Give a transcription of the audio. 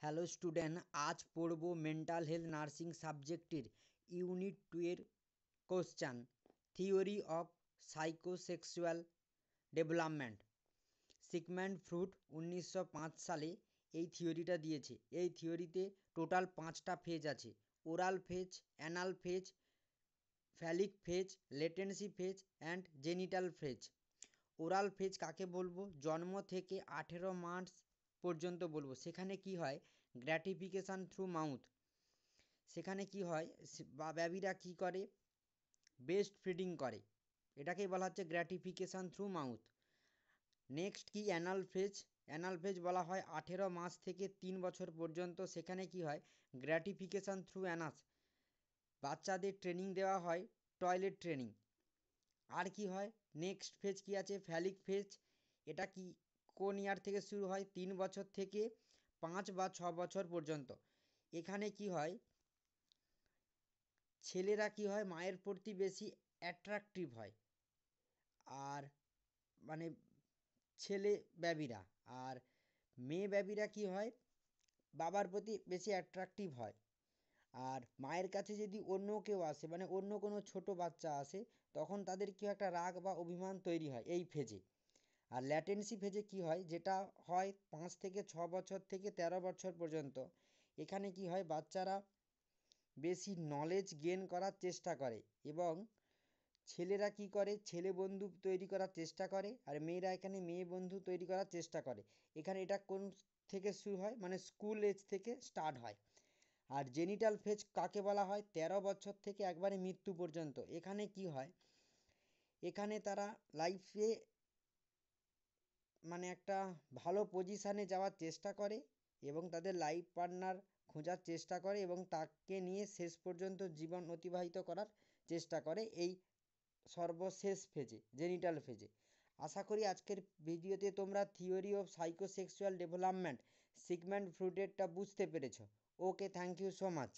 Hello student, আজ পড়ব mental health nursing সাবজেক্টের ইউনিট 2 এর question theory of psychosexual development. Sigmund Freud 1905 সালে এই থিওরিটা দিয়েছে। এই থিওরিতে টোটাল 5টা ফেজ আছে: oral phase, anal phase, phallic phase, latency phase and genital phase. Oral phase কাকে বলবো? জন্ম থেকে 18 মাস পর্যন্ত বলবো। সেখানে কি হয়? গ্র্যাটিফিকেশান থ্রু মাউথ। সেখানে কি হয়, বেবিরা কি করে? বেস্ট ফিডিং করে। এটাকেই বলা হচ্ছে গ্র্যাটিফিকেশান থ্রু মাউথ। নেক্সট কি? Anal phase. অ্যানাল ফেজ বলা হয় 18 মাস থেকে 3 বছর পর্যন্ত। সেখানে কি হয়? গ্র্যাটিফিকেশান থ্রু অ্যানাস। বাচ্চাদের ট্রেনিং দেওয়া হয়, টয়লেট ট্রেনিং। আর কি হয়? নেক্সট ফেজ কি আছে? Folic phase. এটা কি কোন ইয়ার থেকে শুরু হয়? 3 বছর থেকে 5 বা 6 বছর পর্যন্ত। এখানে কি হয়? ছেলেরা কি হয়? মায়ের প্রতি বেশি অ্যাট্রাকটিভ হয়, আর মানে ছেলে বেবিরা। আর মেয়ে বেবিরা কি হয়? বাবার প্রতি বেশি অ্যাট্রাকটিভ হয়। আর মায়ের কাছে যদি অন্য কেউ আসে, মানে অন্য কোনো ছোট বাচ্চা আসে, তখন তাদের কি একটা রাগ বা অভিমান তৈরি হয় এই ফেজে। আর ল্যাটেন্সি ফেজে কি হয়? যেটা হয় 5 থেকে 6 বছর থেকে 13 বছর পর্যন্ত। এখানে কি হয়? বাচ্চারা বেশি নলেজ গেইন করার চেষ্টা করে, এবং ছেলেরা কি করে? ছেলে বন্ধু তৈরি করার চেষ্টা করে, আর মেয়েরা এখানে মেয়ে বন্ধু তৈরি করার চেষ্টা করে। এখানে এটা কোন থেকে শুরু হয়? মানে স্কুল এজ থেকে স্টার্ট হয়। আর জেনিটাল ফেজ কাকে বলা হয়? 13 বছর থেকে একবারে মৃত্যু পর্যন্ত। এখানে কি হয়? এখানে তারা লাইফে মানে একটা ভালো পজিশানে যাওয়ার চেষ্টা করে, এবং তাদের লাইফ পার্টনার খোঁজার চেষ্টা করে, এবং তাকে নিয়ে শেষ পর্যন্ত জীবন অতিবাহিত করার চেষ্টা করে এই সর্বশেষ ফেজে, জেনিটাল ফেজে। আশা করি আজকের ভিডিওতে তোমরা theory of psychosexual development Sigmund ফ্রয়েডেরটা বুঝতে পেরেছো। Okay, thank you so much.